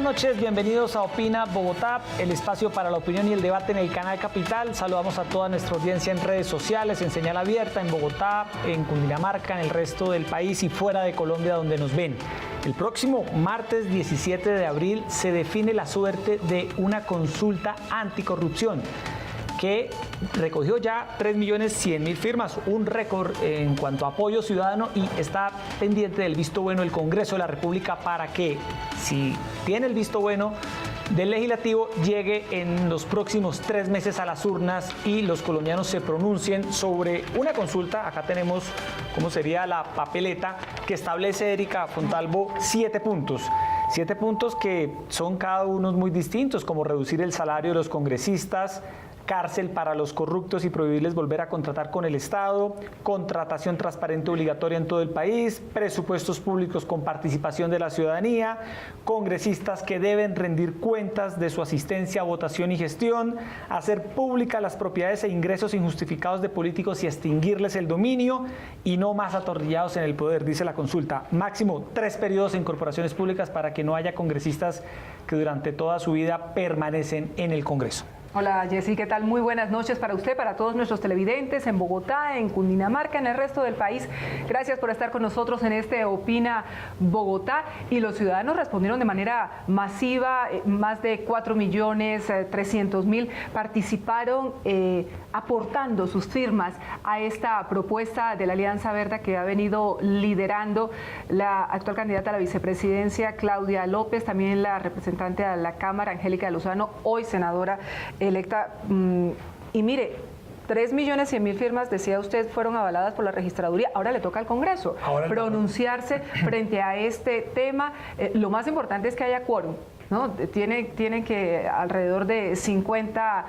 buenas noches, bienvenidos a Opina Bogotá, el espacio para la opinión y el debate en el canal Capital. Saludamos a toda nuestra audiencia en redes sociales, en señal abierta, en Bogotá, en Cundinamarca, en el resto del país y fuera de Colombia donde nos ven. El próximo martes 17 de abril se define la suerte de una consulta anticorrupción que recogió ya 3.100.000 firmas, un récord en cuanto a apoyo ciudadano, y está pendiente del visto bueno del Congreso de la República para que, si tiene el visto bueno del Legislativo, llegue en los próximos 3 meses a las urnas y los colombianos se pronuncien sobre una consulta. Acá tenemos cómo sería la papeleta que establece Erika Fontalvo 7 puntos. 7 puntos que son cada uno muy distintos, como reducir el salario de los congresistas, cárcel para los corruptos y prohibirles volver a contratar con el Estado, contratación transparente obligatoria en todo el país, presupuestos públicos con participación de la ciudadanía, congresistas que deben rendir cuentas de su asistencia, votación y gestión, hacer públicas las propiedades e ingresos injustificados de políticos y extinguirles el dominio, y no más atornillados en el poder, dice la consulta. Máximo 3 periodos en corporaciones públicas para que no haya congresistas que durante toda su vida permanecen en el Congreso. Hola Jessy, ¿qué tal? Muy buenas noches para usted, para todos nuestros televidentes en Bogotá, en Cundinamarca, en el resto del país. Gracias por estar con nosotros en este Opina Bogotá. Y los ciudadanos respondieron de manera masiva, más de 4.300.000 participaron aportando sus firmas a esta propuesta de la Alianza Verde que ha venido liderando la actual candidata a la vicepresidencia, Claudia López, también la representante a la Cámara, Angélica Lozano, hoy senadora electa. Y mire, 3.100.000 firmas, decía usted, fueron avaladas por la registraduría. Ahora le toca al Congreso pronunciarse frente a este tema. Lo más importante es que haya quórum, ¿no? Tienen que alrededor de 50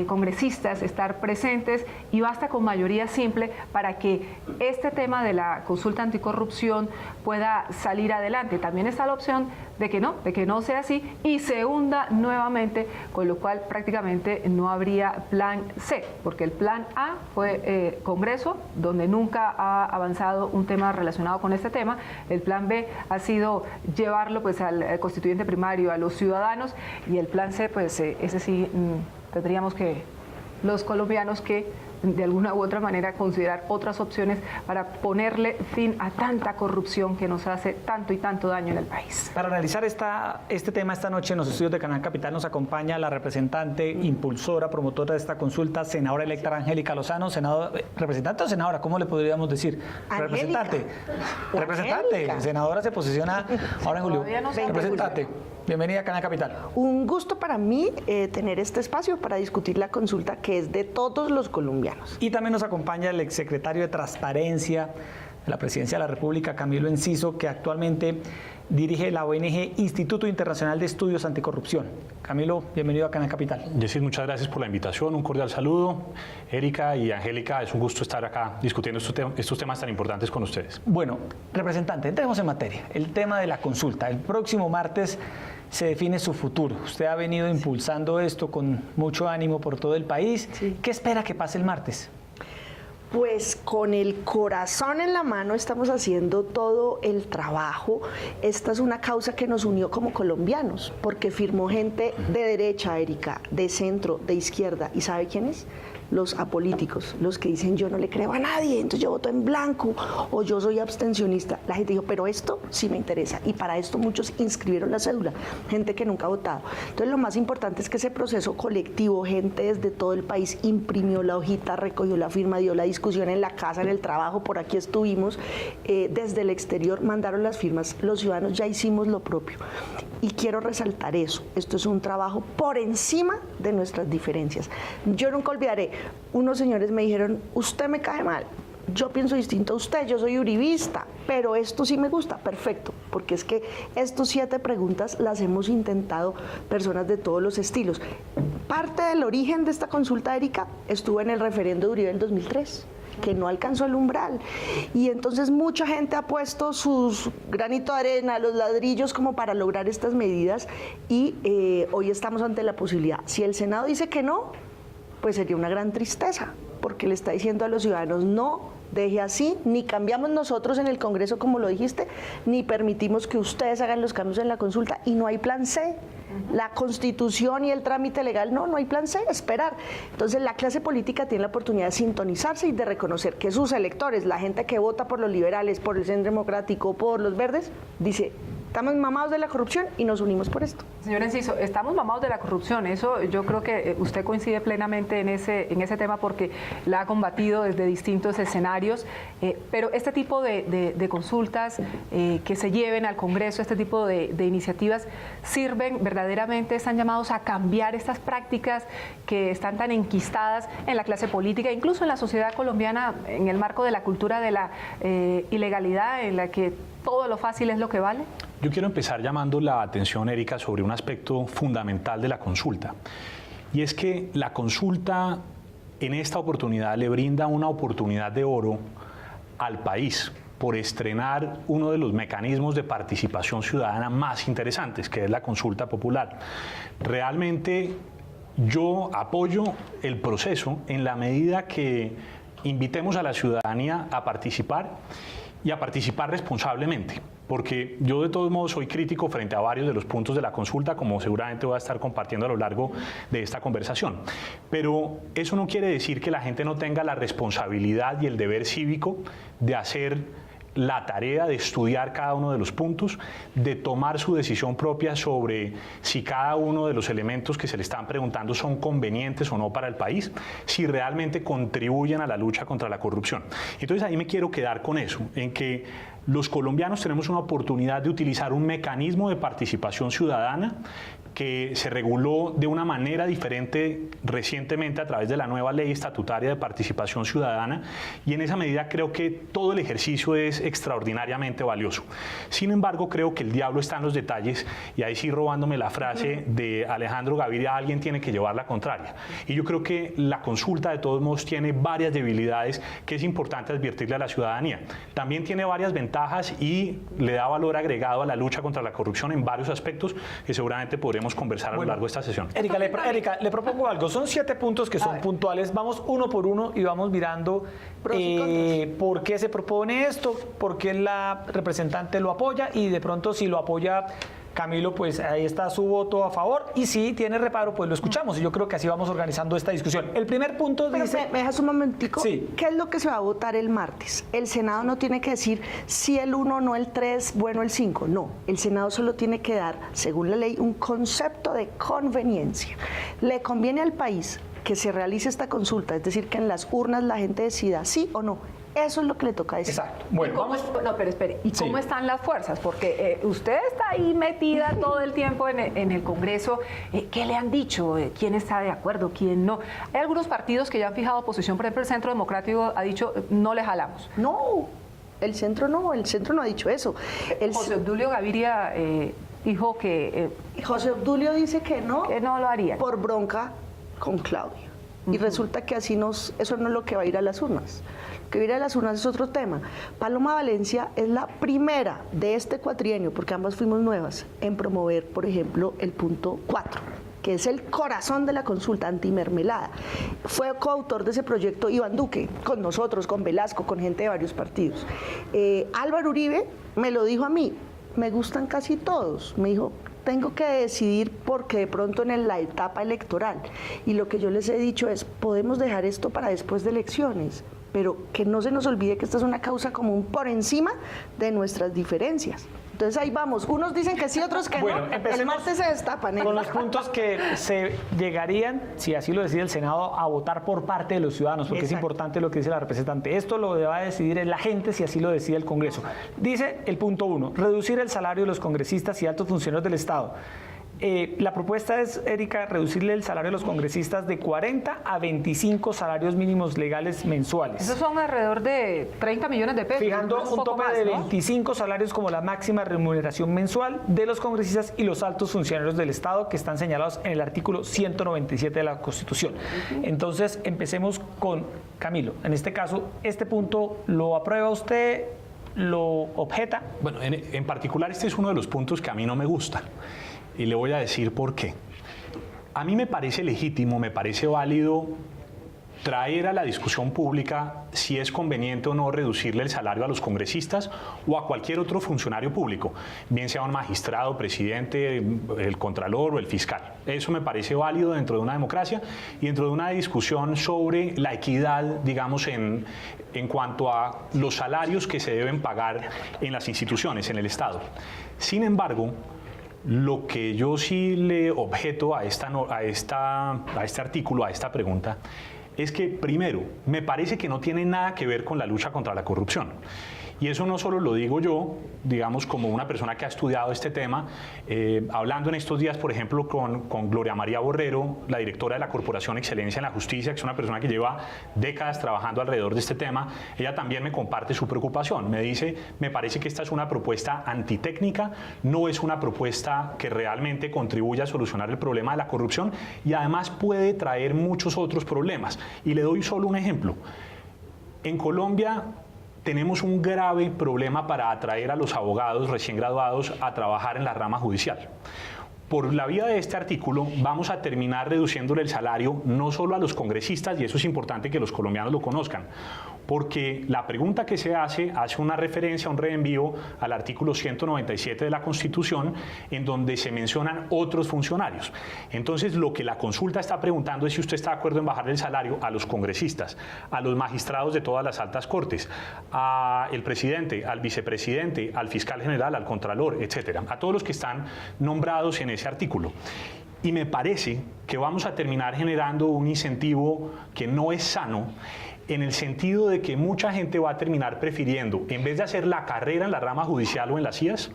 congresistas estar presentes, y basta con mayoría simple para que este tema de la consulta anticorrupción pueda salir adelante. También está la opción de que no sea así y se hunda nuevamente, con lo cual prácticamente no habría plan C, porque el plan A fue Congreso, donde nunca ha avanzado un tema relacionado con este tema. El plan B ha sido llevarlo pues al constituyente primario, a los ciudadanos, y el plan C, pues ese sí tendríamos que los colombianos que de alguna u otra manera considerar otras opciones para ponerle fin a tanta corrupción que nos hace tanto y tanto daño en el país. Para analizar este tema esta noche en los estudios de Canal Capital nos acompaña la representante, impulsora, promotora de esta consulta, senadora electa Angélica Lozano. ¿Representante o senadora? ¿Cómo le podríamos decir? Angélica. Representante. Senadora se posiciona ahora en julio. No, representante. Bienvenida a Canal Capital. Un gusto para mí tener este espacio para discutir la consulta que es de todos los colombianos. Y también nos acompaña el exsecretario de Transparencia de la Presidencia de la República, Camilo Enciso, que actualmente dirige la ONG Instituto Internacional de Estudios Anticorrupción. Camilo, bienvenido a Canal Capital. Jessy, muchas gracias por la invitación, un cordial saludo. Erika y Angélica, es un gusto estar acá discutiendo estos temas tan importantes con ustedes. Bueno, representante, entremos en materia. El tema de la consulta. El próximo martes se define su futuro. Usted ha venido impulsando esto con mucho ánimo por todo el país. Sí. ¿Qué espera que pase el martes? Pues con el corazón en la mano estamos haciendo todo el trabajo. Esta es una causa que nos unió como colombianos, porque firmó gente de derecha, Erika, de centro, de izquierda. ¿Y sabe quiénes? Los apolíticos, los que dicen yo no le creo a nadie, entonces yo voto en blanco o yo soy abstencionista. La gente dijo, pero esto sí me interesa, y para esto muchos inscribieron la cédula, gente que nunca ha votado. Entonces lo más importante es que ese proceso colectivo, gente desde todo el país imprimió la hojita, recogió la firma, dio la discusión en la casa, en el trabajo, por aquí estuvimos, desde el exterior mandaron las firmas, los ciudadanos ya hicimos lo propio. Y quiero resaltar eso, esto es un trabajo por encima de nuestras diferencias. Yo nunca olvidaré, unos señores me dijeron, usted me cae mal, yo pienso distinto a usted, yo soy uribista, pero esto sí me gusta, perfecto, porque es que estos 7 preguntas las hemos intentado personas de todos los estilos. Parte del origen de esta consulta, Erika, estuvo en el referendo de Uribe del 2003. Que no alcanzó el umbral, y entonces mucha gente ha puesto sus granitos de arena, los ladrillos como para lograr estas medidas, y hoy estamos ante la posibilidad. Si el Senado dice que no, pues sería una gran tristeza, porque le está diciendo a los ciudadanos no deje así, ni cambiamos nosotros en el Congreso como lo dijiste, ni permitimos que ustedes hagan los cambios en la consulta y no hay plan C. La Constitución y el trámite legal, no hay plan C, esperar. Entonces la clase política tiene la oportunidad de sintonizarse y de reconocer que sus electores, la gente que vota por los liberales, por el Centro Democrático, por los verdes, dice, estamos mamados de la corrupción y nos unimos por esto. Señor Enciso, estamos mamados de la corrupción. Eso yo creo que usted coincide plenamente en ese tema porque la ha combatido desde distintos escenarios. Pero este tipo de consultas que se lleven al Congreso, este tipo de iniciativas, sirven verdaderamente, están llamados a cambiar estas prácticas que están tan enquistadas en la clase política, incluso en la sociedad colombiana, en el marco de la cultura de la ilegalidad, en la que todo lo fácil es lo que vale. Yo quiero empezar llamando la atención, Erika, sobre un aspecto fundamental de la consulta. Y es que la consulta en esta oportunidad le brinda una oportunidad de oro al país por estrenar uno de los mecanismos de participación ciudadana más interesantes, que es la consulta popular. Realmente yo apoyo el proceso en la medida que invitemos a la ciudadanía a participar y a participar responsablemente, porque yo de todos modos soy crítico frente a varios de los puntos de la consulta, como seguramente voy a estar compartiendo a lo largo de esta conversación. Pero eso no quiere decir que la gente no tenga la responsabilidad y el deber cívico de hacer la tarea de estudiar cada uno de los puntos, de tomar su decisión propia sobre si cada uno de los elementos que se le están preguntando son convenientes o no para el país, si realmente contribuyen a la lucha contra la corrupción. Entonces ahí me quiero quedar con eso, en que los colombianos tenemos una oportunidad de utilizar un mecanismo de participación ciudadana que se reguló de una manera diferente recientemente a través de la nueva ley estatutaria de participación ciudadana, y en esa medida creo que todo el ejercicio es extraordinariamente valioso. Sin embargo, creo que el diablo está en los detalles, y ahí sí, robándome la frase de Alejandro Gaviria, alguien tiene que llevar la contraria. Y yo creo que la consulta de todos modos tiene varias debilidades que es importante advertirle a la ciudadanía. También tiene varias ventajas y le da valor agregado a la lucha contra la corrupción en varios aspectos que seguramente podremos conversar a lo largo de esta sesión. Erika, le propongo algo. Son 7 puntos que son puntuales. Vamos uno por uno y vamos mirando por qué se propone esto, por qué la representante lo apoya, y de pronto si lo apoya Camilo, pues ahí está su voto a favor, y si tiene reparo, pues lo escuchamos, y yo creo que así vamos organizando esta discusión. El primer punto dice... ¿Me dejas un momentico? Sí. ¿Qué es lo que se va a votar el martes? El Senado no tiene que decir si el 1, no el 3, bueno el 5, no. El Senado solo tiene que dar, según la ley, un concepto de conveniencia. Le conviene al país que se realice esta consulta, es decir, que en las urnas la gente decida sí o no. Eso es lo que le toca decir. Exacto. Bueno, No, pero espere. ¿Y cómo están las fuerzas? Porque usted está ahí metida todo el tiempo en el Congreso. ¿Qué le han dicho? ¿Quién está de acuerdo? ¿Quién no? Hay algunos partidos que ya han fijado posición. Por ejemplo, el Centro Democrático ha dicho no le jalamos. No, el centro no ha dicho eso. José Obdulio Gaviria dijo que... José Obdulio dice que no lo haría. Por bronca con Claudia. Y resulta que así eso no es lo que va a ir a las urnas. Lo que va a ir a las urnas es otro tema. Paloma Valencia es la primera de este cuatrienio, porque ambas fuimos nuevas, en promover, por ejemplo, el punto 4, que es el corazón de la consulta antimermelada. Fue coautor de ese proyecto Iván Duque, con nosotros, con Velasco, con gente de varios partidos. Álvaro Uribe me lo dijo a mí, me gustan casi todos, me dijo, tengo que decidir porque de pronto en la etapa electoral, y lo que yo les he dicho es, podemos dejar esto para después de elecciones, pero que no se nos olvide que esta es una causa común por encima de nuestras diferencias. Entonces ahí vamos, unos dicen que sí, otros que no. El martes se destapan. Con los puntos que se llegarían, si así lo decide el Senado, a votar por parte de los ciudadanos, porque es importante lo que dice la representante. Esto lo va a decidir la gente si así lo decide el Congreso. Dice el punto 1, reducir el salario de los congresistas y altos funcionarios del Estado. La propuesta es, Erika, reducirle el salario a los congresistas de 40 a 25 salarios mínimos legales mensuales. Esos son alrededor de 30 millones de pesos. Fijando un tope de 25 salarios como la máxima remuneración mensual de los congresistas y los altos funcionarios del Estado, que están señalados en el artículo 197 de la Constitución. Entonces, empecemos con Camilo. En este caso, ¿este punto lo aprueba usted? ¿Lo objeta? Bueno, en particular este es uno de los puntos que a mí no me gusta. Y le voy a decir por qué. A mí me parece legítimo, me parece válido traer a la discusión pública si es conveniente o no reducirle el salario a los congresistas o a cualquier otro funcionario público, bien sea un magistrado, presidente, el contralor o el fiscal. Eso me parece válido dentro de una democracia y dentro de una discusión sobre la equidad, digamos, en cuanto a los salarios que se deben pagar en las instituciones, en el Estado. Sin embargo, lo que yo sí le objeto a este artículo, a esta pregunta, es que, primero, me parece que no tiene nada que ver con la lucha contra la corrupción. Y eso no solo lo digo yo, digamos, como una persona que ha estudiado este tema, hablando en estos días, por ejemplo, con Gloria María Borrero, la directora de la Corporación Excelencia en la Justicia, que es una persona que lleva décadas trabajando alrededor de este tema. Ella también me comparte su preocupación. Me dice, me parece que esta es una propuesta antitécnica, no es una propuesta que realmente contribuya a solucionar el problema de la corrupción y además puede traer muchos otros problemas. Y le doy solo un ejemplo. En Colombia tenemos un grave problema para atraer a los abogados recién graduados a trabajar en la rama judicial. Por la vía de este artículo vamos a terminar reduciéndole el salario no solo a los congresistas, y eso es importante que los colombianos lo conozcan, porque la pregunta que se hace una referencia, un reenvío al artículo 197 de la Constitución, en donde se mencionan otros funcionarios. Entonces, lo que la consulta está preguntando es si usted está de acuerdo en bajarle el salario a los congresistas, a los magistrados de todas las altas cortes, al presidente, al vicepresidente, al fiscal general, al contralor, etcétera, a todos los que están nombrados en ese artículo. Y me parece que vamos a terminar generando un incentivo que no es sano, en el sentido de que mucha gente va a terminar prefiriendo, en vez de hacer la carrera en la rama judicial o en las CIAs,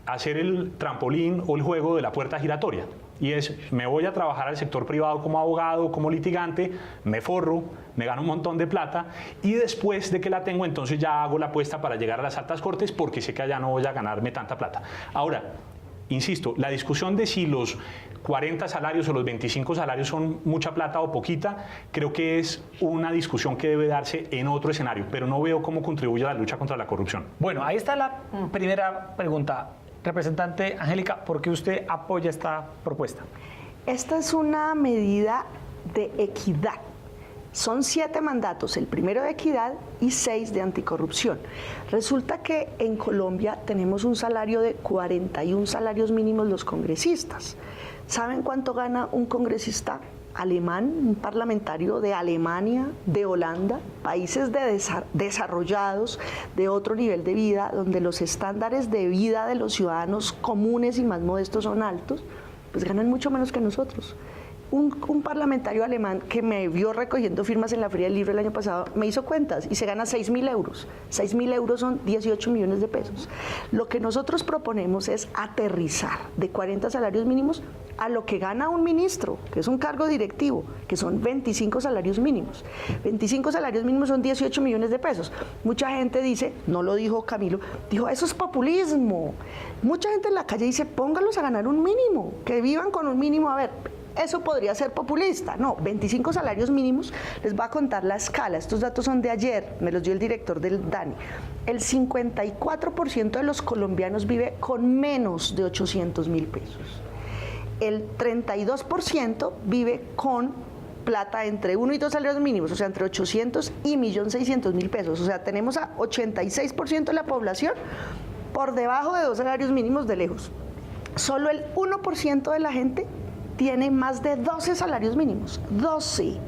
hacer el trampolín o el juego de la puerta giratoria. Y es, me voy a trabajar al sector privado como abogado, como litigante, me forro, me gano un montón de plata y después de que la tengo, entonces ya hago la apuesta para llegar a las altas cortes porque sé que allá no voy a ganarme tanta plata. Ahora, insisto, la discusión de si los 40 salarios o los 25 salarios son mucha plata o poquita, creo que es una discusión que debe darse en otro escenario, pero no veo cómo contribuye a la lucha contra la corrupción. Bueno, ahí está la primera pregunta. Representante Angélica, ¿por qué usted apoya esta propuesta? Esta es una medida de equidad. Son 7 mandatos, el primero de equidad y 6 de anticorrupción. Resulta que en Colombia tenemos un salario de 41 salarios mínimos los congresistas. ¿Saben cuánto gana un congresista alemán, un parlamentario de Alemania, de Holanda, países desarrollados, de otro nivel de vida, donde los estándares de vida de los ciudadanos comunes y más modestos son altos? Pues ganan mucho menos que nosotros. Un parlamentario alemán que me vio recogiendo firmas en la Feria del Libro el año pasado me hizo cuentas y se gana 6.000 euros. 6.000 euros son 18 millones de pesos. Lo que nosotros proponemos es aterrizar de 40 salarios mínimos a lo que gana un ministro, que es un cargo directivo, que son 25 salarios mínimos. 25 salarios mínimos son 18 millones de pesos. Mucha gente dice, no lo dijo Camilo, dijo, eso es populismo. Mucha gente en la calle dice, póngalos a ganar un mínimo, que vivan con un mínimo. A ver, eso podría ser populista. No, 25 salarios mínimos. Les voy a contar la escala. Estos datos son de ayer, me los dio el director del DANI. El 54% de los colombianos vive con menos de 800.000 pesos. El 32% vive con plata entre 1 y 2 salarios mínimos, o sea, entre 800 y 1.600.000 pesos. O sea, tenemos a 86% de la población por debajo de 2 salarios mínimos de lejos. Solo el 1% de la gente tiene más de 12 salarios mínimos, 12.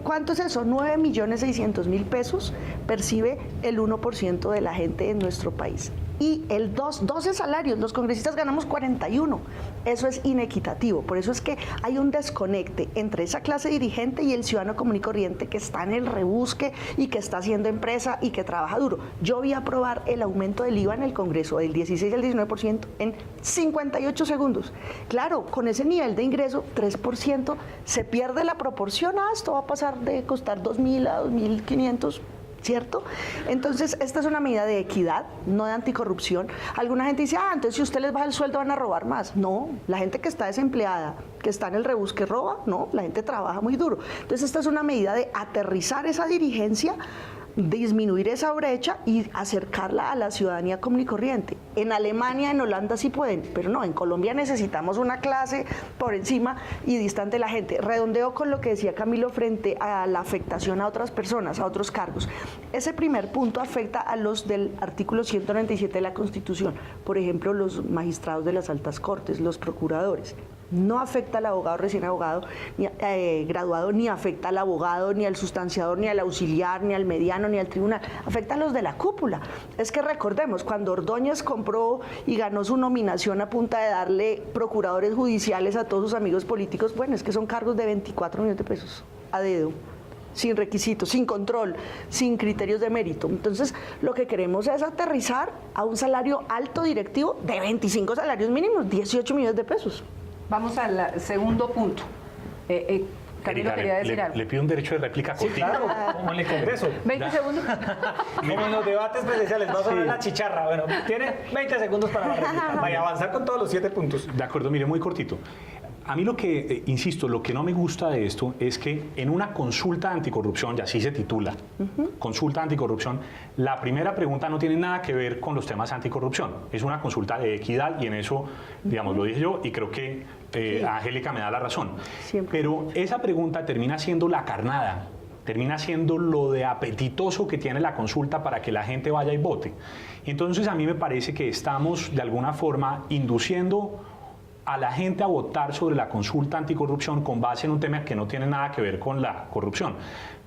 ¿Cuánto es eso? 9.600.000 pesos percibe el 1% de la gente en nuestro país. Y 12 salarios, los congresistas ganamos 41. Eso es inequitativo. Por eso es que hay un desconecte entre esa clase dirigente y el ciudadano común y corriente que está en el rebusque y que está haciendo empresa y que trabaja duro. Yo vi aprobar el aumento del IVA en el Congreso del 16 al 19% en 58 segundos. Claro, con ese nivel de ingreso, 3%, se pierde la proporción. Esto va a pasar de costar 2.000 a 2.500. ¿Cierto? Entonces, esta es una medida de equidad, no de anticorrupción. Alguna gente dice, entonces si usted les baja el sueldo van a robar más. No, la gente que está desempleada, que está en el rebusque roba, no, la gente trabaja muy duro. Entonces, esta es una medida de aterrizar esa dirigencia disminuir esa brecha y acercarla a la ciudadanía común y corriente. En Alemania, en Holanda sí pueden, pero no, en Colombia necesitamos una clase por encima y distante de la gente. Redondeo con lo que decía Camilo frente a la afectación a otras personas, a otros cargos. Ese primer punto afecta a los del artículo 197 de la Constitución, por ejemplo, los magistrados de las altas cortes, los procuradores. No afecta al abogado recién abogado, ni, graduado, ni afecta al abogado, ni al sustanciador, ni al auxiliar, ni al mediano, ni al tribunal. Afecta a los de la cúpula. Es que recordemos, cuando Ordóñez compró y ganó su nominación a punta de darle procuradores judiciales a todos sus amigos políticos, bueno, es que son cargos de 24 millones de pesos a dedo, sin requisitos, sin control, sin criterios de mérito. Entonces, lo que queremos es aterrizar a un salario alto directivo de 25 salarios mínimos, 18 millones de pesos. Vamos al segundo punto. Camilo Erika, quería decir algo. le pido un derecho de réplica Sí, cortito. claro, como en el Congreso. 20 segundos. Como en los debates presidenciales, va a sonar la chicharra. Bueno, tiene 20 segundos para la réplica. Vaya a avanzar con todos los 7 puntos. De acuerdo, mire, muy cortito. A mí lo que, insisto, lo que no me gusta de esto es que en una consulta anticorrupción, y así se titula, consulta anticorrupción, la primera pregunta no tiene nada que ver con los temas anticorrupción. Es una consulta de equidad y en eso, digamos, lo dije yo y creo que Angélica me da la razón. Siempre. Pero esa pregunta termina siendo la carnada, termina siendo lo de apetitoso que tiene la consulta para que la gente vaya y vote. Entonces a mí me parece que estamos de alguna forma induciendo a la gente a votar sobre la consulta anticorrupción con base en un tema que no tiene nada que ver con la corrupción.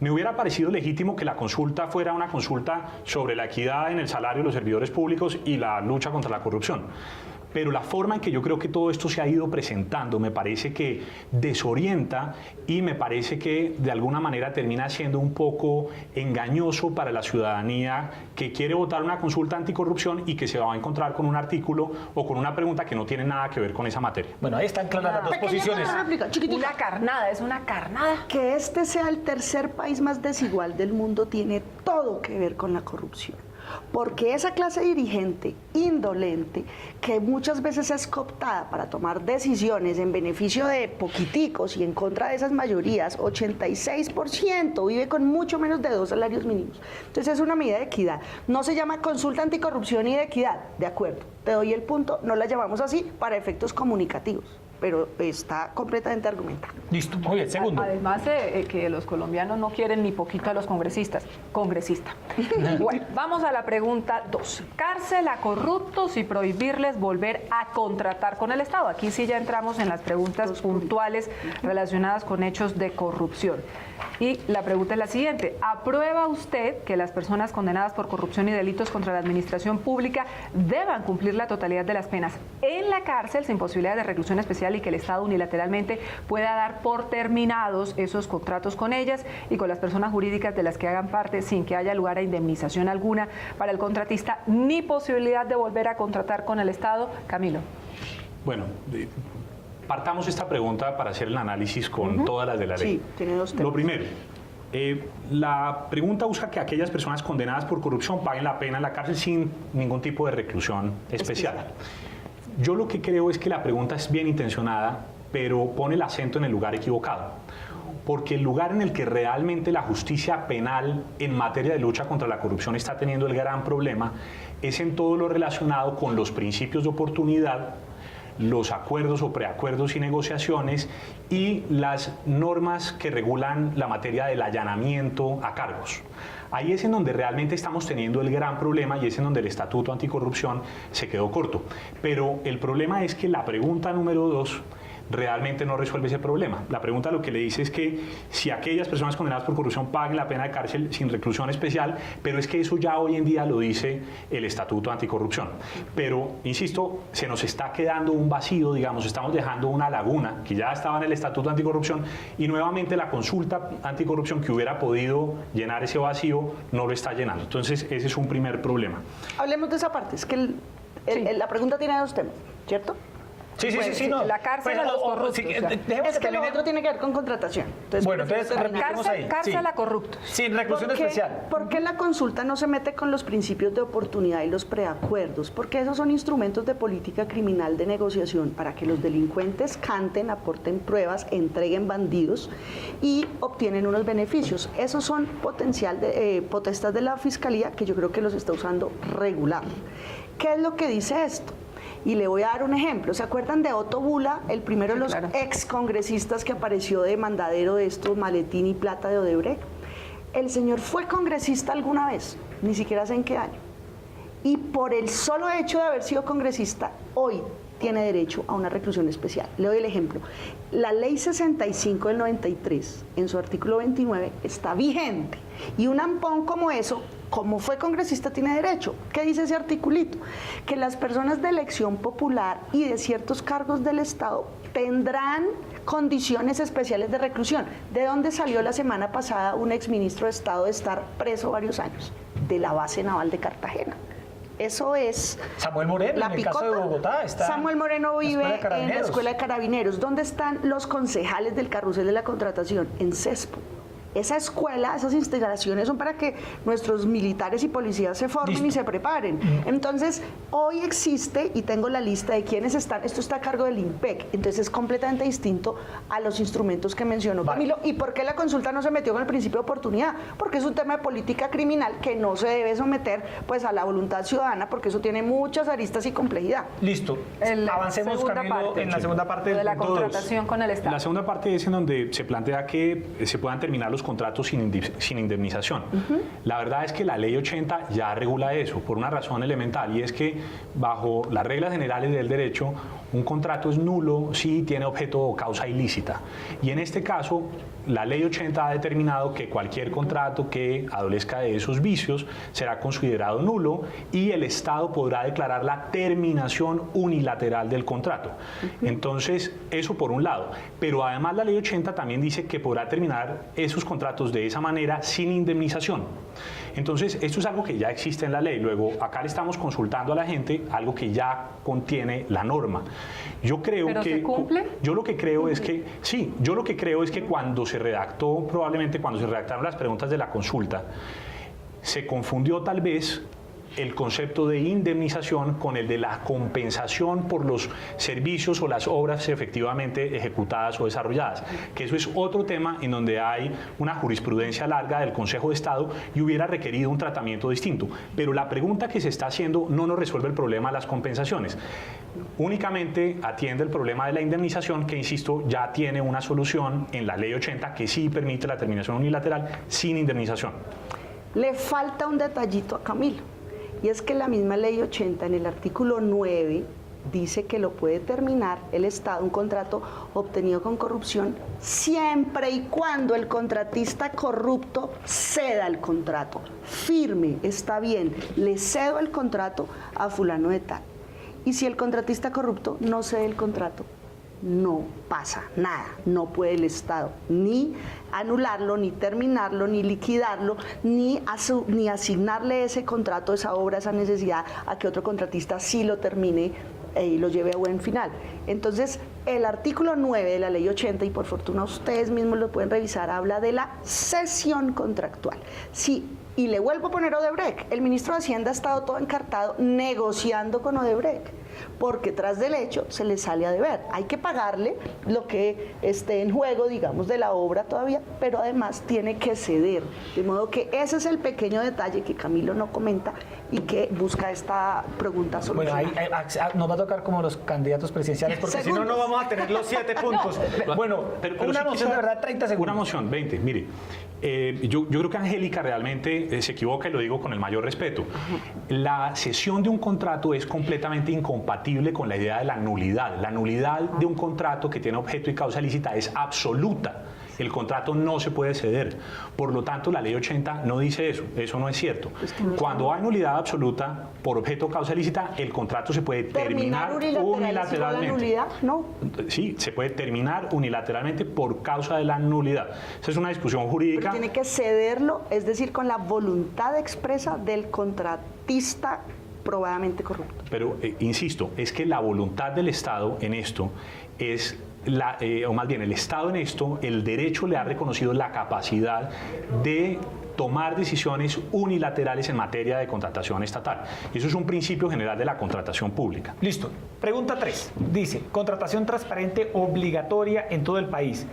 Me hubiera parecido legítimo que la consulta fuera una consulta sobre la equidad en el salario de los servidores públicos y la lucha contra la corrupción. Pero la forma en que yo creo que todo esto se ha ido presentando me parece que desorienta y me parece que de alguna manera termina siendo un poco engañoso para la ciudadanía que quiere votar una consulta anticorrupción y que se va a encontrar con un artículo o con una pregunta que no tiene nada que ver con esa materia. Bueno, ahí están claras las dos posiciones. Réplica, chiquitica. Una carnada, es una carnada. Que este sea el tercer país más desigual del mundo tiene todo que ver con la corrupción. Porque esa clase dirigente indolente, que muchas veces es cooptada para tomar decisiones en beneficio de poquiticos y en contra de esas mayorías, 86% vive con mucho menos de 2 salarios mínimos. Entonces es una medida de equidad. No se llama consulta anticorrupción y de equidad, de acuerdo. Te doy el punto, no la llamamos así para efectos comunicativos, pero está completamente argumentada. Listo, muy bien, segundo. Además que los colombianos no quieren ni poquito a los congresistas. Congresista. Bueno, vamos a la pregunta 2. Cárcel a corruptos y prohibirles volver a contratar con el Estado. Aquí sí ya entramos en las preguntas puntuales relacionadas con hechos de corrupción. Y la pregunta es la siguiente. ¿Aprueba usted que las personas condenadas por corrupción y delitos contra la administración pública deban cumplir la totalidad de las penas en la cárcel sin posibilidad de reclusión especial y que el Estado unilateralmente pueda dar por terminados esos contratos con ellas y con las personas jurídicas de las que hagan parte sin que haya lugar a indemnización alguna para el contratista ni posibilidad de volver a contratar con el Estado? Camilo. Bueno, partamos esta pregunta para hacer el análisis con todas las de la ley. Sí, tiene dos temas. Lo primero, la pregunta busca que aquellas personas condenadas por corrupción paguen la pena en la cárcel sin ningún tipo de reclusión especial. Yo lo que creo es que la pregunta es bien intencionada, pero pone el acento en el lugar equivocado. Porque el lugar en el que realmente la justicia penal en materia de lucha contra la corrupción está teniendo el gran problema es en todo lo relacionado con los principios de oportunidad, los acuerdos o preacuerdos y negociaciones y las normas que regulan la materia del allanamiento a cargos. Ahí es en donde realmente estamos teniendo el gran problema y es en donde el Estatuto Anticorrupción se quedó corto. Pero el problema es que la pregunta número 2 realmente no resuelve ese problema. La pregunta lo que le dice es que si aquellas personas condenadas por corrupción paguen la pena de cárcel sin reclusión especial, pero es que eso ya hoy en día lo dice el Estatuto Anticorrupción. Pero, insisto, se nos está quedando un vacío, digamos, estamos dejando una laguna que ya estaba en el Estatuto Anticorrupción y nuevamente la consulta anticorrupción que hubiera podido llenar ese vacío no lo está llenando. Entonces, ese es un primer problema. Hablemos de esa parte, es que la pregunta tiene dos temas, ¿cierto? Sí, Pues, no. la cárcel a los corruptos. Dejemos Es que lo termine. otro tiene que ver con contratación. Bueno, entonces arranquemos ahí. Cárcel Sí. a corruptos. Sí, reclusión especial. ¿Por qué la consulta no se mete con los principios de oportunidad y los preacuerdos? Porque esos son instrumentos de política criminal de negociación para que los delincuentes canten, aporten pruebas, entreguen bandidos y obtienen unos beneficios. Esos son potestad de la Fiscalía que yo creo que los está usando regular. ¿Qué es lo que dice esto? Y le voy a dar un ejemplo. ¿Se acuerdan de Otto Bula, el primero de los claro. excongresistas que apareció de mandadero de estos maletín y plata de Odebrecht? El señor fue congresista alguna vez, ni siquiera sé en qué año. Y por el solo hecho de haber sido congresista, hoy tiene derecho a una reclusión especial. Le doy el ejemplo. La ley 65 del 93, en su artículo 29, está vigente. Y un ampón como eso, como fue congresista, tiene derecho. ¿Qué dice ese articulito? Que las personas de elección popular y de ciertos cargos del Estado tendrán condiciones especiales de reclusión. ¿De dónde salió la semana pasada un exministro de Estado de estar preso varios años? De la base naval de Cartagena. Eso es Samuel Moreno, la en el caso de picota. Bogotá, está Samuel Moreno en la vive Escuela de en la Carabineros. Escuela de Carabineros. ¿Dónde están los concejales del carrusel de la contratación? En CESPO. Esa escuela, esas instalaciones son para que nuestros militares y policías se formen y se preparen. Entonces, hoy existe, y tengo la lista de quiénes están, esto está a cargo del INPEC, entonces es completamente distinto a los instrumentos que mencionó Camilo. ¿Y por qué la consulta no se metió con el principio de oportunidad? Porque es un tema de política criminal que no se debe someter pues a la voluntad ciudadana, porque eso tiene muchas aristas y complejidad. Listo. Avancemos, segunda Camilo, parte. en la segunda parte Lo de del la punto dos. contratación con el Estado. La segunda parte es en donde se plantea que se puedan terminar los contratos sin indemnización. La verdad es que la ley 80 ya regula eso por una razón elemental, y es que bajo las reglas generales del derecho un contrato es nulo si tiene objeto o causa ilícita, y en este caso la ley 80 ha determinado que cualquier contrato que adolezca de esos vicios será considerado nulo y el Estado podrá declarar la terminación unilateral del contrato. Entonces, eso por un lado. Pero además la ley 80 también dice que podrá terminar esos contratos de esa manera sin indemnización. Entonces, esto es algo que ya existe en la ley. Luego, acá le estamos consultando a la gente algo que ya contiene la norma. Yo creo ¿Pero que... se cumple? Yo lo que creo es que, sí, yo lo que creo es que cuando se redactó, probablemente cuando se redactaron las preguntas de la consulta, se confundió tal vez el concepto de indemnización con el de la compensación por los servicios o las obras efectivamente ejecutadas o desarrolladas, que eso es otro tema en donde hay una jurisprudencia larga del Consejo de Estado y hubiera requerido un tratamiento distinto. Pero la pregunta que se está haciendo no nos resuelve el problema de las compensaciones. Únicamente atiende el problema de la indemnización, que, insisto, ya tiene una solución en la Ley 80 que sí permite la terminación unilateral sin indemnización. Le falta un detallito a Camilo, y es que la misma Ley 80 en el artículo 9 dice que lo puede terminar el Estado, un contrato obtenido con corrupción, siempre y cuando el contratista corrupto ceda el contrato. Firme, está bien, le cedo el contrato a fulano de tal. Y si el contratista corrupto no cede el contrato, no pasa nada. No puede el Estado ni anularlo, ni terminarlo, ni liquidarlo, ni asignarle ese contrato, esa obra, esa necesidad a que otro contratista sí lo termine y lo lleve a buen final. Entonces, el artículo 9 de la Ley 80, y por fortuna ustedes mismos lo pueden revisar, habla de la cesión contractual. Sí, y le vuelvo a poner Odebrecht. El ministro de Hacienda ha estado todo encartado negociando con Odebrecht, porque tras del hecho se le sale a deber. Hay que pagarle lo que esté en juego, digamos, de la obra todavía, pero además tiene que ceder. De modo que ese es el pequeño detalle que Camilo no comenta y que busca esta pregunta solucionar. Bueno, nos va a tocar como los candidatos presidenciales, porque si no, no vamos a tener los 7 puntos. Bueno, pero una si moción quisiera- de verdad, 30 segundos. Una moción, 20, mire. Yo creo que Angélica realmente se equivoca, y lo digo con el mayor respeto. La cesión de un contrato es completamente incompatible con la idea de la nulidad. La nulidad de un contrato que tiene objeto y causa lícita es absoluta. El contrato no se puede ceder. Por lo tanto, la Ley 80 no dice eso. Eso no es cierto. Cuando hay nulidad absoluta por objeto o causa lícita, el contrato se puede terminar unilateralmente. La nulidad, no. Sí, se puede terminar unilateralmente por causa de la nulidad. Esa es una discusión jurídica. Pero tiene que cederlo, es decir, con la voluntad expresa del contratista probadamente corrupto. Pero, insisto, es que la voluntad del Estado en esto es, o más bien el Estado en esto, el derecho le ha reconocido la capacidad de tomar decisiones unilaterales en materia de contratación estatal. Eso es un principio general de la contratación pública. Listo. Pregunta 3. Dice, contratación transparente obligatoria en todo el país.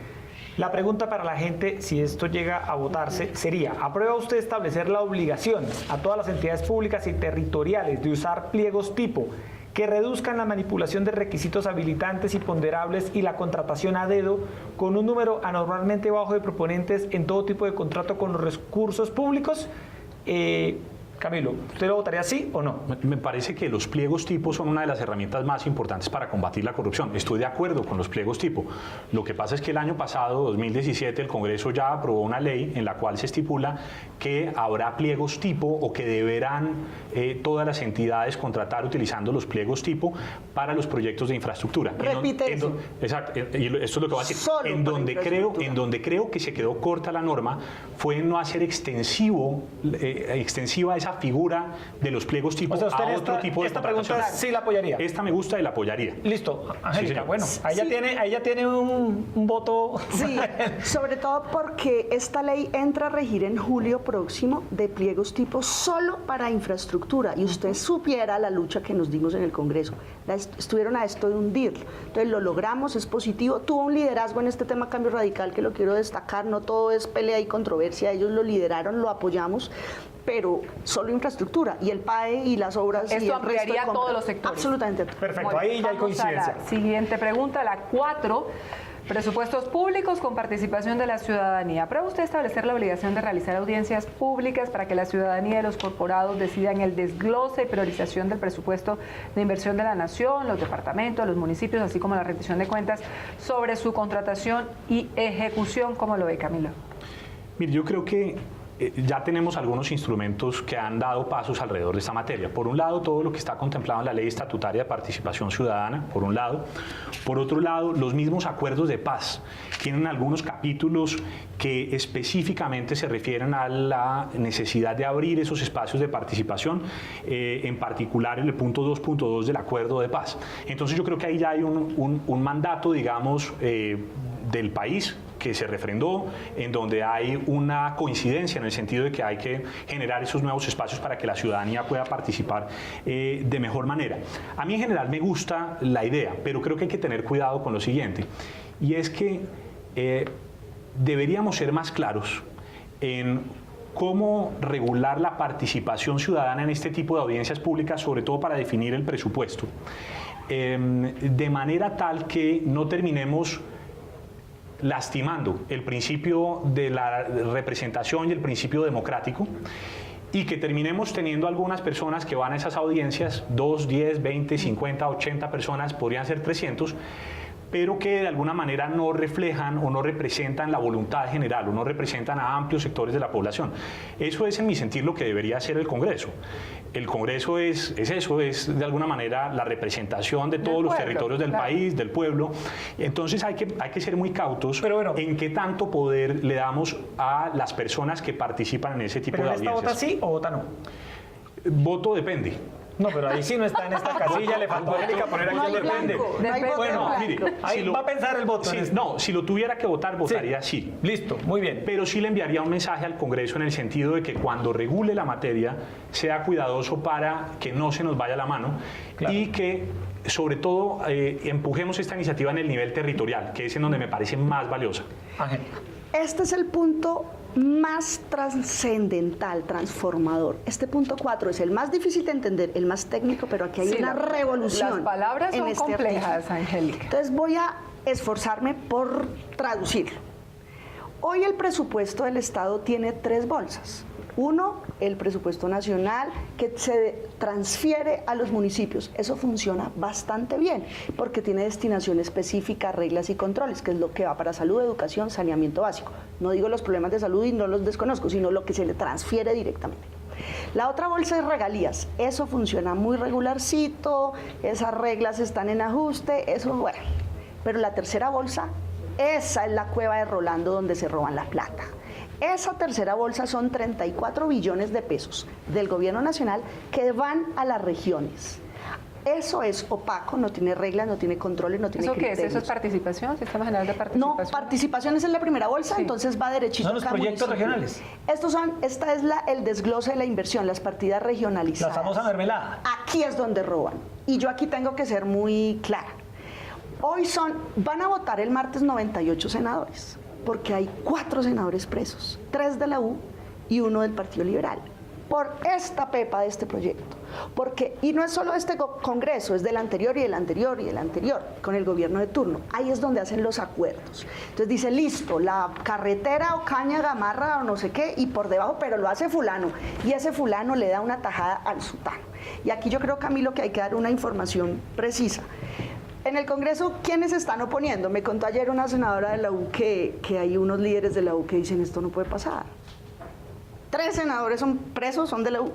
La pregunta para la gente, si esto llega a votarse, sería, ¿aprueba usted establecer la obligación a todas las entidades públicas y territoriales de usar pliegos tipo que reduzcan la manipulación de requisitos habilitantes y ponderables y la contratación a dedo con un número anormalmente bajo de proponentes en todo tipo de contrato con los recursos públicos? Camilo, ¿usted lo votaría sí o no? Me parece que los pliegos tipo son una de las herramientas más importantes para combatir la corrupción. Estoy de acuerdo con los pliegos tipo. Lo que pasa es que el año pasado, 2017, el Congreso ya aprobó una ley en la cual se estipula que habrá pliegos tipo o que deberán todas las entidades contratar utilizando los pliegos tipo para los proyectos de infraestructura. Repite eso. Exacto, y esto es lo que voy a decir. Solo En donde creo que se quedó corta la norma fue en no hacer extensiva esa figura de los pliegos tipo a otro tipo de esta pregunta sí la apoyaría. Esta me gusta y la apoyaría. Listo, Angélica, Sí, bueno, ahí ya tiene un voto. Sí, sobre todo porque esta ley entra a regir en julio próximo de pliegos tipo solo para infraestructura, y usted supiera la lucha que nos dimos en el Congreso. Estuvieron a esto de hundirlo. Entonces lo logramos, es positivo. Tuvo un liderazgo en este tema cambio radical que lo quiero destacar, no todo es pelea y controversia, ellos lo lideraron, lo apoyamos, pero solo infraestructura, y el PAE y las obras. Esto y el ampliaría resto de todos los sectores. Absolutamente. Perfecto, ahí ya hay coincidencia. La siguiente pregunta, la 4. Presupuestos públicos con participación de la ciudadanía. ¿Aprueba usted establecer la obligación de realizar audiencias públicas para que la ciudadanía y los corporados decidan el desglose y priorización del presupuesto de inversión de la nación, los departamentos, los municipios, así como la rendición de cuentas sobre su contratación y ejecución? ¿Cómo lo ve, Camilo? Mire, yo creo que ya tenemos algunos instrumentos que han dado pasos alrededor de esta materia. Por un lado, todo lo que está contemplado en la Ley Estatutaria de Participación Ciudadana, por un lado. Por otro lado, los mismos acuerdos de paz tienen algunos capítulos que específicamente se refieren a la necesidad de abrir esos espacios de participación, en particular en el punto 2.2 del acuerdo de paz. Entonces yo creo que ahí ya hay un mandato, digamos, del país que se refrendó, en donde hay una coincidencia en el sentido de que hay que generar esos nuevos espacios para que la ciudadanía pueda participar de mejor manera. A mí en general me gusta la idea, pero creo que hay que tener cuidado con lo siguiente, y es que deberíamos ser más claros en cómo regular la participación ciudadana en este tipo de audiencias públicas, sobre todo para definir el presupuesto, de manera tal que no terminemos lastimando el principio de la representación y el principio democrático, y que terminemos teniendo algunas personas que van a esas audiencias, 2, 10, 20, 50, 80 personas, podrían ser 300, pero que de alguna manera no reflejan o no representan la voluntad general o no representan a amplios sectores de la población. Eso es, en mi sentir, lo que debería hacer el Congreso. El Congreso es eso, es de alguna manera la representación de todos los territorios del país, del pueblo. Entonces hay que ser muy cautos en qué tanto poder le damos a las personas que participan en ese tipo de audiencias. ¿Pero esta vota sí o vota no? Voto depende. No, pero ahí sí no está en esta casilla, le faltó a Angélica poner aquí el depende. Bueno, mire, ahí va a pensar el voto. No, si lo tuviera que votar, votaría sí. Listo, muy bien. Pero sí le enviaría un mensaje al Congreso en el sentido de que cuando regule la materia sea cuidadoso para que no se nos vaya la mano, claro, y que sobre todo empujemos esta iniciativa en el nivel territorial, que es en donde me parece más valiosa. Angélica. Este es el punto más trascendental, transformador. Este punto 4 es el más difícil de entender, el más técnico, pero aquí hay una revolución. Las palabras son complejas, Angélica. Entonces voy a esforzarme por traducirlo. Hoy el presupuesto del Estado tiene 3 bolsas. Uno, el presupuesto nacional que se transfiere a los municipios. Eso funciona bastante bien porque tiene destinación específica, reglas y controles, que es lo que va para salud, educación, saneamiento básico. No digo los problemas de salud y no los desconozco, sino lo que se le transfiere directamente. La otra bolsa es regalías. Eso funciona muy regularcito, esas reglas están en ajuste, eso bueno. Pero la tercera bolsa, esa es la cueva de Rolando donde se roban la plata. Esa tercera bolsa son 34 billones de pesos del gobierno nacional que van a las regiones. Eso es opaco, no tiene reglas, no tiene controles, no tiene criterios. ¿Eso qué es? ¿Eso es participación? ¿Sistema general de participación? No, participación es en la primera bolsa, Sí. entonces va derechito. Son los cada proyectos municipio. regionales. Esta es el desglose de la inversión, las partidas La regionalizadas. famosa mermelada. Aquí es donde roban. Y yo aquí tengo que ser muy clara. Van a votar el martes 98 senadores, porque hay 4 senadores presos, 3 de la U y 1 del Partido Liberal, por esta pepa de este proyecto. Y no es solo este Congreso, es del anterior y del anterior y del anterior, con el gobierno de turno. Ahí es donde hacen los acuerdos. Entonces dice, listo, la carretera Ocaña, Gamarra o no sé qué, y por debajo, pero lo hace fulano. Y ese fulano le da una tajada al sutano. Y aquí yo creo, Camilo, que hay que dar una información precisa. En el Congreso, ¿quiénes están oponiendo? Me contó ayer una senadora de la U que hay unos líderes de la U que dicen, esto no puede pasar. 3 senadores son presos, son de la U.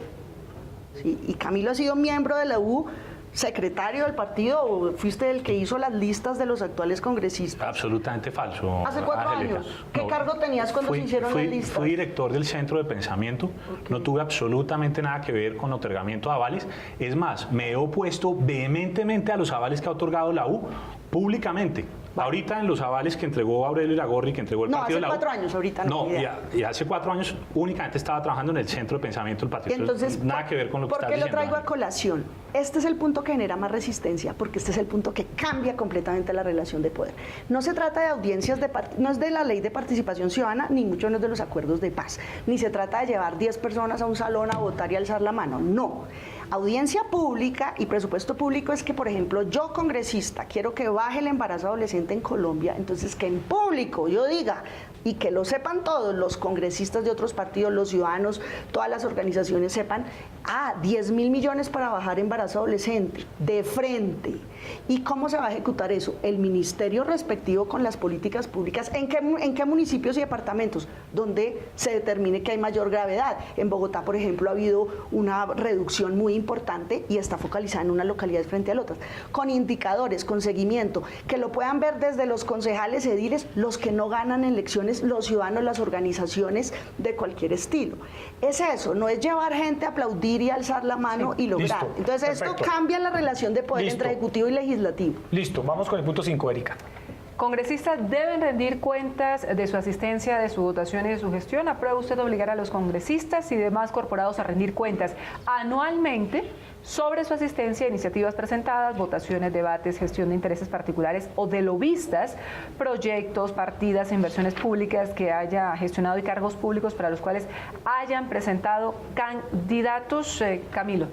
Sí, y Camilo ha sido miembro de la U, secretario del partido, o fuiste el que hizo las listas de los actuales congresistas. Absolutamente falso. ¿Hace 4 Angélica. años? ¿Qué No, cargo tenías cuando se hicieron las listas? Fui director del Centro de Pensamiento, no tuve absolutamente nada que ver con otorgamiento de avales. Es más, me he opuesto vehementemente a los avales que ha otorgado la U públicamente. Ahorita en los avales que entregó Aurelio Iragorri, que entregó el partido de la U. No, hace 4 años, ahorita no. Y hace 4 años únicamente estaba trabajando en el Centro de Pensamiento del partido. Entonces, nada que ver con lo que estás diciendo. ¿Por qué lo traigo a colación? Este es el punto que genera más resistencia, porque este es el punto que cambia completamente la relación de poder. No se trata de audiencias, no es de la ley de participación ciudadana, ni mucho menos de los acuerdos de paz. Ni se trata de llevar 10 personas a un salón a votar y alzar la mano. No. Audiencia pública y presupuesto público es que, por ejemplo, yo congresista quiero que baje el embarazo adolescente en Colombia, entonces que en público yo diga, y que lo sepan todos, los congresistas de otros partidos, los ciudadanos, todas las organizaciones sepan, 10.000 millones para bajar embarazo adolescente, de frente. ¿Y cómo se va a ejecutar eso? El ministerio respectivo con las políticas públicas, ¿en qué municipios y departamentos? Donde se determine que hay mayor gravedad. En Bogotá, por ejemplo, ha habido una reducción muy importante y está focalizada en unas localidades frente a otras, con indicadores, con seguimiento, que lo puedan ver desde los concejales, ediles, los que no ganan elecciones, los ciudadanos, las organizaciones de cualquier estilo. Es eso, no es llevar gente a aplaudir y alzar la mano y lograr. Listo, entonces perfecto. esto cambia la relación de poder entre ejecutivo y legislativo. Listo, vamos con el punto 5, Erika. Congresistas deben rendir cuentas de su asistencia, de su votación y de su gestión. ¿Aprueba usted obligar a los congresistas y demás corporados a rendir cuentas anualmente sobre su asistencia a iniciativas presentadas, votaciones, debates, gestión de intereses particulares o de lobistas, proyectos, partidas, inversiones públicas que haya gestionado y cargos públicos para los cuales hayan presentado candidatos? Camilo.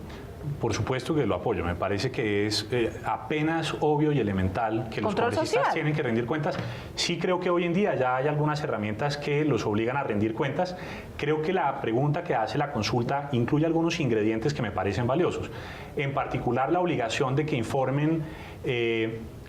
Por supuesto que lo apoyo. Me parece que es apenas obvio y elemental que los Control congresistas social. tienen que rendir cuentas. Sí creo que hoy en día ya hay algunas herramientas que los obligan a rendir cuentas. Creo que la pregunta que hace la consulta incluye algunos ingredientes que me parecen valiosos. En particular, la obligación de que informen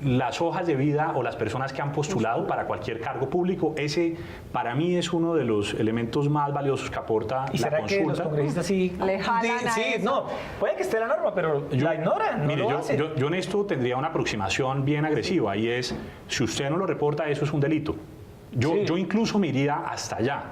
las hojas de vida o las personas que han postulado para cualquier cargo público. Ese, para mí, es uno de los elementos más valiosos que aporta ¿Y la será que los consulta. congresistas sí? Le jalan a Sí, eso. no, puede que esté la norma, pero la ignoran, no Mire, lo hacen. yo en esto tendría una aproximación bien agresiva y es, si usted no lo reporta, eso es un delito. Yo incluso me iría hasta allá,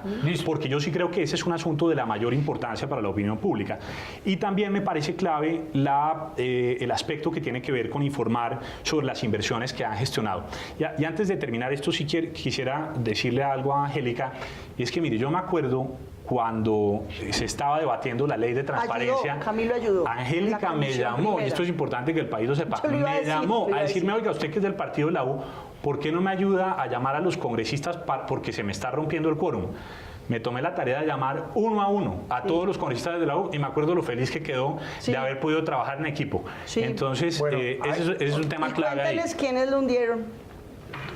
porque yo sí creo que ese es un asunto de la mayor importancia para la opinión pública. Y también me parece clave el aspecto que tiene que ver con informar sobre las inversiones que han gestionado. Y antes de terminar esto, sí quisiera decirle algo a Angélica, y es que, mire, yo me acuerdo cuando se estaba debatiendo la ley de transparencia. Ayudó, Camilo ayudó. Angélica me llamó, y primera. esto es importante que el país lo sepa, Yo lo iba a me decir, llamó lo iba a a decirme, decir. oiga, usted que es del partido de la U, ¿por qué no me ayuda a llamar a los congresistas porque se me está rompiendo el quórum? Me tomé la tarea de llamar uno a uno a todos los congresistas de la U y me acuerdo lo feliz que quedó de haber podido trabajar en equipo. Sí. Entonces, Bueno, ese es un tema Y clave ahí. cuénteles quiénes lo hundieron.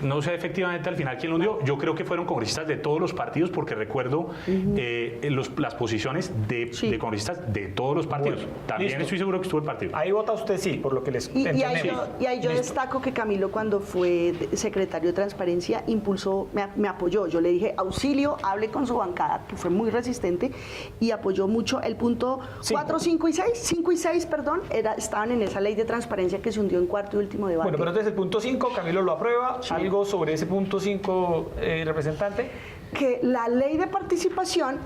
No sé efectivamente al final quién lo hundió. Yo creo que fueron congresistas de todos los partidos porque recuerdo las posiciones de congresistas de todos los partidos. Bueno, También listo. estoy seguro que estuvo el partido. Ahí vota usted sí, por lo que les Y ahí entendemos. yo destaco que Camilo, cuando fue secretario de Transparencia, me apoyó. Yo le dije, auxilio, hable con su bancada, que fue muy resistente, y apoyó mucho el punto 4, 5 y 6. 5 y 6, perdón, estaban en esa ley de transparencia que se hundió en cuarto y último debate. Bueno, pero entonces el punto 5, Camilo lo aprueba. ¿Algo sobre ese punto 5, representante? que la ley de participación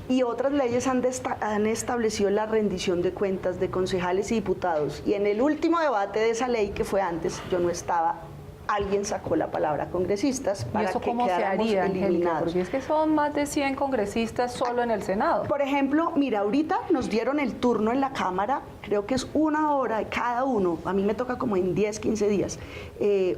y otras leyes han establecido la rendición de cuentas de concejales y diputados. Y en el último debate de esa ley, que fue antes, yo no estaba, alguien sacó la palabra congresistas para ¿Y eso que cómo se quedáramos haría, Angélica? eliminados. Porque es que son más de 100 congresistas solo en el Senado. Por ejemplo, mira, ahorita nos dieron el turno en la Cámara, creo que es 1 hora de cada uno, a mí me toca como en 10, 15 días,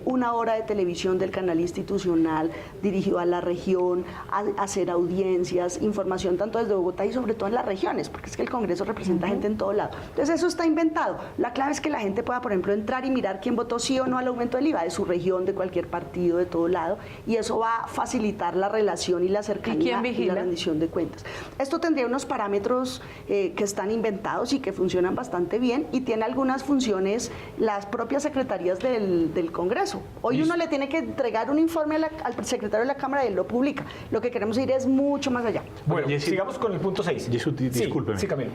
1 hora de televisión del canal institucional dirigido a la región, a hacer audiencias, información tanto desde Bogotá y sobre todo en las regiones, porque es que el Congreso representa gente en todo lado. Entonces eso está inventado. La clave es que la gente pueda, por ejemplo, entrar y mirar quién votó sí o no al aumento del IVA de su región, de cualquier partido, de todo lado, y eso va a facilitar la relación y la cercanía y la rendición de cuentas. Esto tendría unos parámetros que están inventados y que funcionan bastante bien, y tiene algunas funciones las propias secretarías del Congreso. Hoy uno le tiene que entregar un informe al secretario de la Cámara y él lo publica. Lo que queremos ir es mucho más allá. Bueno, sigamos con el punto 6. Discúlpeme. Sí, Camilo.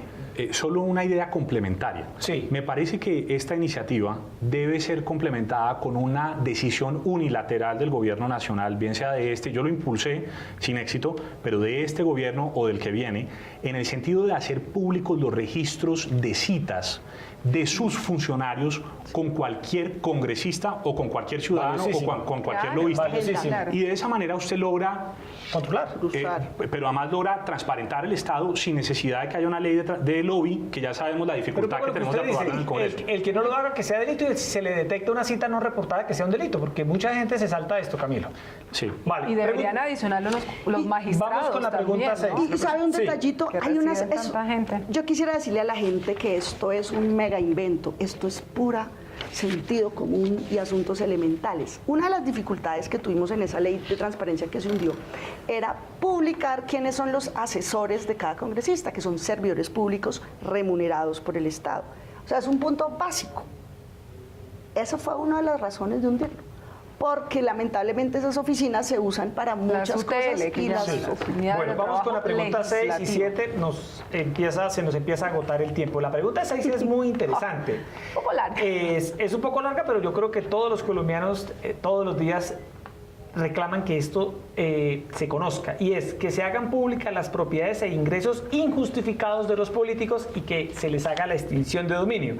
Solo una idea complementaria. Sí. Me parece que esta iniciativa debe ser complementada con una decisión unilateral del gobierno nacional, bien sea de este, yo lo impulsé sin éxito, pero de este gobierno o del que viene, en el sentido de hacer públicos los registros de citas de sus funcionarios con cualquier congresista o con cualquier ciudadano o con cualquier lobista. Y de esa manera usted logra controlar, pero además logra transparentar el Estado sin necesidad de que haya una ley de lobby, que ya sabemos la dificultad que tenemos de aprobarla en el Congreso. El que no lo haga que sea delito, y si se le detecta una cita no reportada que sea un delito, porque mucha gente se salta de esto, Camilo. Sí. Vale. Y deberían adicionarlo los magistrados. Vamos con la pregunta 6. Y sabe un detallito, hay unas, tanta gente. Yo quisiera decirle a la gente que esto es un mega invento, esto es pura sentido común y asuntos elementales. Una de las dificultades que tuvimos en esa ley de transparencia que se hundió era publicar quiénes son los asesores de cada congresista, que son servidores públicos remunerados por el Estado. O sea, es un punto básico. Esa fue una de las razones de hundirlo, porque lamentablemente esas oficinas se usan para muchas cosas y las Bueno, vamos con la pregunta 6 y 7, se nos empieza a agotar el tiempo. La pregunta 6 es muy interesante. Un poco larga. Es un poco larga, pero yo creo que todos los colombianos todos los días reclaman que esto se conozca, y es que se hagan públicas las propiedades e ingresos injustificados de los políticos y que se les haga la extinción de dominio.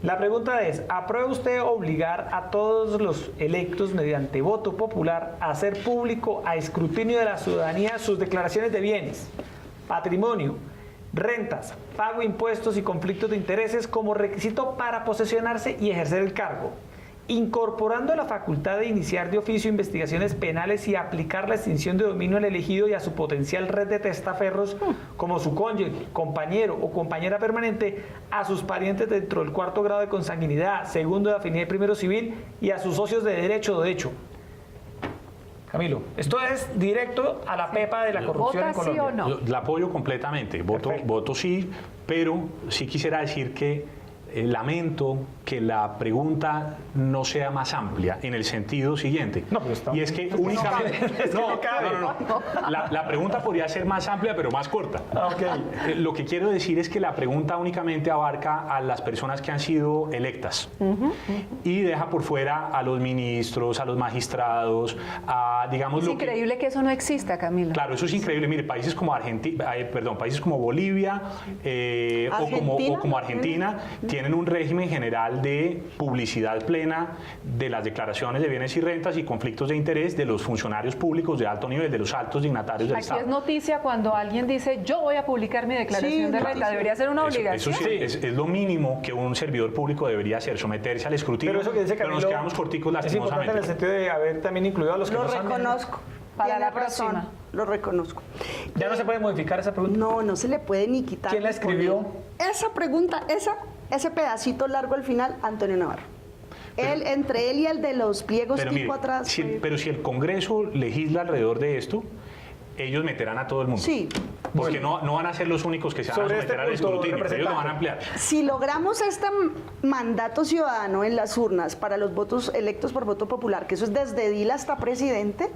La pregunta es, ¿aprueba usted obligar a todos los electos mediante voto popular a hacer público a escrutinio de la ciudadanía sus declaraciones de bienes, patrimonio, rentas, pago de impuestos y conflictos de intereses como requisito para posesionarse y ejercer el cargo, incorporando la facultad de iniciar de oficio investigaciones penales y aplicar la extinción de dominio al elegido y a su potencial red de testaferros como su cónyuge, compañero o compañera permanente, a sus parientes dentro del 4º grado de consanguinidad, 2º de afinidad y 1º civil, y a sus socios de derecho o de hecho? Camilo, esto es directo a la pepa de la corrupción en Colombia. ¿Sí o no? Yo la apoyo completamente, voto sí, pero sí quisiera decir que lamento que la pregunta no sea más amplia en el sentido siguiente. No, pues está, y es que únicamente... No. La pregunta podría ser más amplia, pero más corta. Okay. Lo que quiero decir es que la pregunta únicamente abarca a las personas que han sido electas y deja por fuera a los ministros, a los magistrados, a, digamos... Es increíble que eso no exista, Camilo. Claro, eso es increíble. Mire, países como países como Bolivia o como Argentina tienen un régimen general de publicidad plena de las declaraciones de bienes y rentas y conflictos de interés de los funcionarios públicos de alto nivel, de los altos dignatarios del Estado. Aquí es noticia cuando alguien dice, yo voy a publicar mi declaración de renta. Debería ser una obligación. Eso sí, es lo mínimo que un servidor público debería hacer, someterse al escrutinio. Pero eso que dice Camilo, nos quedamos corticos lastimosamente. Es importante en el sentido de haber también incluido a los que lo no reconozco. Para la próxima. Lo reconozco. ¿Ya no se puede modificar esa pregunta? No se le puede ni quitar. ¿Quién la escribió? Esa pregunta, ese pedacito largo al final, Antonio Navarro. Entre él y el de los pliegos tipo mire, atrás. Pero si el Congreso legisla alrededor de esto, ellos meterán a todo el mundo. Sí. Porque no van a ser los únicos que se van a someter al escrutinio, ellos lo van a ampliar. Si logramos este mandato ciudadano en las urnas para los votos electos por voto popular, que eso es desde edil hasta presidente,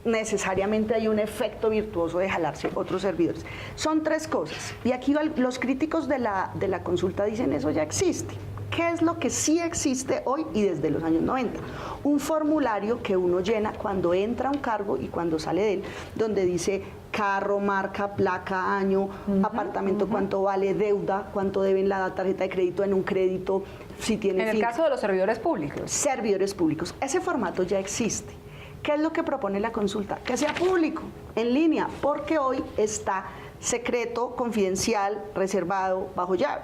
necesariamente hay un efecto virtuoso de jalarse otros servidores. Son 3 cosas. Y aquí los críticos de la consulta dicen eso ya existe. ¿Qué es lo que sí existe hoy y desde los años 90? Un formulario que uno llena cuando entra a un cargo y cuando sale de él, donde dice carro, marca, placa, año, apartamento, cuánto vale, deuda, cuánto deben la tarjeta de crédito en un crédito, si tiene En el caso de los servidores públicos. servidores públicos. Ese formato ya existe. ¿Qué es lo que propone la consulta? Que sea público, en línea, porque hoy está secreto, confidencial, reservado, bajo llave.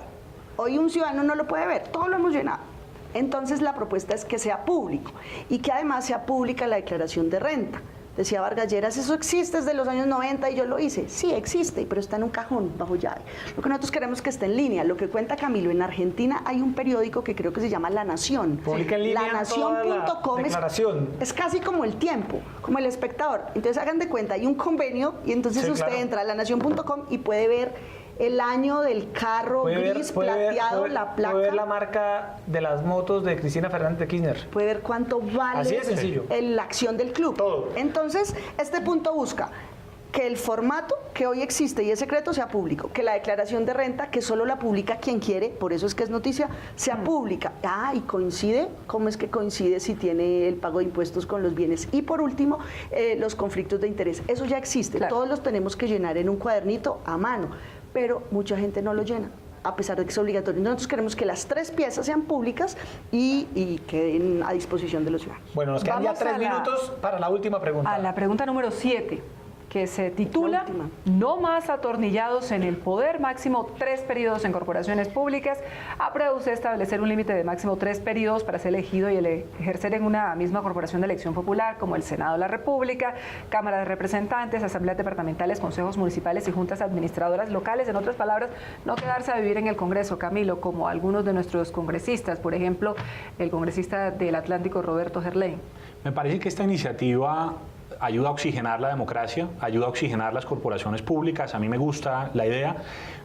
Hoy un ciudadano no lo puede ver, todo lo hemos llenado. Entonces la propuesta es que sea público y que además sea pública la declaración de renta. Decía Vargas Lleras, eso existe desde los años 90 y yo lo hice. Sí, existe, pero está en un cajón bajo llave. Lo que nosotros queremos que esté en línea. Lo que cuenta Camilo, en Argentina hay un periódico que creo que se llama La Nación. Publica en línea Lanación.com es casi como El Tiempo, como El Espectador. Entonces hagan de cuenta, hay un convenio y entonces Sí, usted claro. entra a lanación.com y puede ver el año del carro gris, plateado, la placa. Puede ver la marca de las motos de Cristina Fernández de Kirchner. Puede ver cuánto vale Así de sencillo. la acción del club. Todo. Entonces, este punto busca que el formato que hoy existe y es secreto sea público, que la declaración de renta, que solo la publica quien quiere, por eso es que es noticia, sea pública. Ah, y coincide, ¿cómo es que coincide si tiene el pago de impuestos con los bienes? Y por último, los conflictos de interés. Eso ya existe, Claro. todos los tenemos que llenar en un cuadernito a mano, pero mucha gente no lo llena, a pesar de que es obligatorio. Nosotros queremos que las 3 piezas sean públicas y queden a disposición de los ciudadanos. Bueno, nos quedan ya Vamos 3 a la- minutos para la última pregunta. A la pregunta número 7, que se titula La última. No más atornillados en el poder, máximo 3 periodos en corporaciones públicas. ¿Aprueba usted establecer un límite de máximo 3 periodos para ser elegido y ejercer en una misma corporación de elección popular, como el Senado de la República, Cámara de Representantes, Asambleas Departamentales, Consejos Municipales y Juntas Administradoras Locales? En otras palabras, no quedarse a vivir en el Congreso, Camilo, como algunos de nuestros congresistas, por ejemplo, el congresista del Atlántico, Roberto Gerlain. Me parece que esta iniciativa ayuda a oxigenar la democracia, ayuda a oxigenar las corporaciones públicas. A mí me gusta la idea.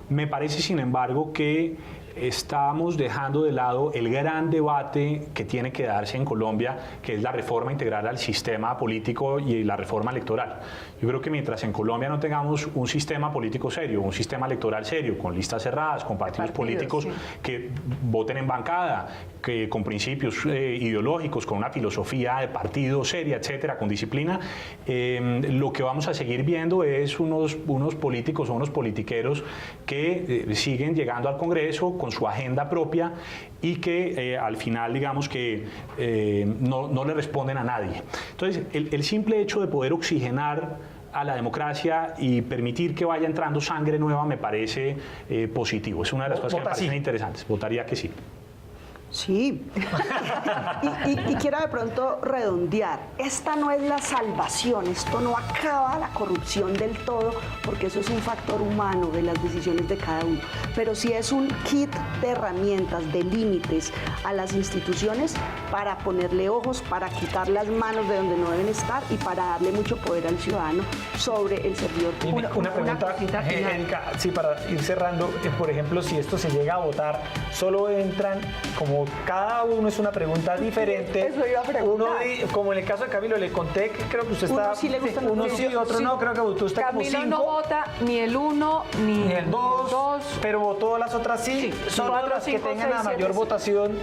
Me parece, sin embargo, que estamos dejando de lado el gran debate que tiene que darse en Colombia, que es la reforma integral al sistema político y la reforma electoral. Yo creo que mientras en Colombia no tengamos un sistema político serio, un sistema electoral serio, con listas cerradas, con partidos políticos que voten en bancada, que con principios ideológicos, con una filosofía de partido seria, etcétera, con disciplina, lo que vamos a seguir viendo es unos políticos o unos politiqueros que siguen llegando al Congreso con su agenda propia y que al final, digamos que no le responden a nadie. Entonces, el simple hecho de poder oxigenar a la democracia y permitir que vaya entrando sangre nueva me parece positivo. Es una de las cosas que me parecen interesantes. Votaría que sí. Sí. y quiero de pronto redondear. Esta no es la salvación, esto no acaba la corrupción del todo, porque eso es un factor humano de las decisiones de cada uno. Pero sí es un kit de herramientas, de límites a las instituciones para ponerle ojos, para quitar las manos de donde no deben estar y para darle mucho poder al ciudadano sobre el servidor público. Una pregunta, cosita final. Erika, sí, para ir cerrando, por ejemplo, si esto se llega a votar, solo entran, como cada uno es una pregunta diferente. Eso iba a preguntar. Como en el caso de Camilo, le conté que creo que usted Uno está... sí le gustan los uno otros. sí, otro no, creo que votó usted como Camilo 5. no vota ni el 1 Ni el 2, dos. pero votó las otras sí. Son 4, las que 5, tengan 6, la 7, mayor sí. votación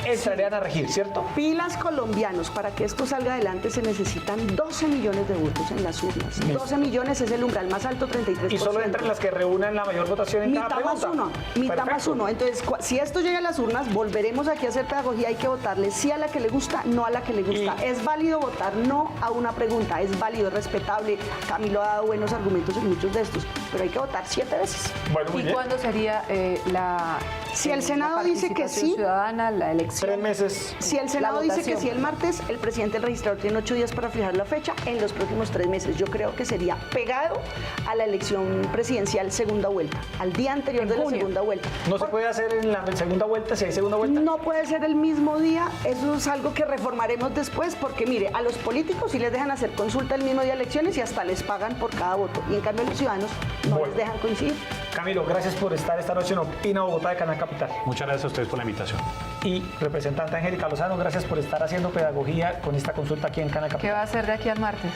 entrarían a regir, ¿cierto? Pilas colombianos, para que esto salga adelante se necesitan 12 millones de votos en las urnas. Listo. 12 millones es el umbral más alto, 33%. Y solo entran las que reúnan la mayor votación en cada Mitad más pregunta. uno, mitad más Perfecto. uno. Entonces, si esto llega a las urnas, volveremos aquí a hacer pedagogía. Hay que votarle sí a la que le gusta, no a la que le gusta. Y- Es válido votar no a una pregunta, es válido, es respetable. Camilo ha dado buenos argumentos en muchos de estos, pero hay que votar 7 veces. Bueno, muy ¿Y bien. cuándo sería la Si el Senado la dice que participación sí, ciudadana, la elección? 3 meses. Si el Senado La dice que votación. sí el martes, el presidente del registrador tiene 8 días para fijar la fecha en los próximos 3 meses. Yo creo que sería pegado a la elección presidencial segunda vuelta, al día anterior de la junio. segunda vuelta. No se puede hacer en la segunda vuelta, si hay segunda vuelta. No puede ser el mismo día, eso es algo que reformaremos después, porque mire, a los políticos sí les dejan hacer consulta el mismo día de elecciones y hasta les pagan por cada voto. Y en cambio a los ciudadanos no Bueno. les dejan coincidir. Camilo, gracias por estar esta noche en Opina Bogotá de Canal Capital. Muchas gracias a ustedes por la invitación. Y representante Angélica Lozano, gracias por estar haciendo pedagogía con esta consulta aquí en Canal ¿Qué Capital. va a hacer de aquí al martes?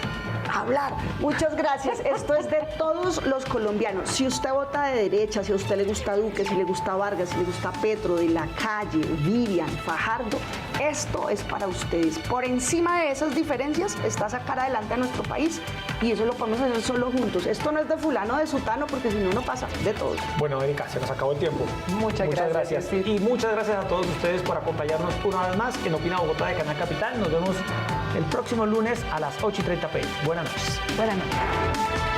Hablar. Muchas gracias. Esto es de todos los colombianos. Si usted vota de derecha, si a usted le gusta Duque, si le gusta Vargas, si le gusta Petro, De la Calle, Vivian, Fajardo, esto es para ustedes. Por encima de esas diferencias está sacar adelante a nuestro país y eso lo podemos hacer solo juntos. Esto no es de fulano, de sutano, porque si no, no pasa de todo. Bueno, Erika, se nos acabó el tiempo. Muchas gracias. Sí. Y muchas gracias a todos ustedes por acompañarnos una vez más en Opina Bogotá de Canal Capital. Nos vemos el próximo lunes a las 8:30 p.m. Buenas noches. Buenas noches.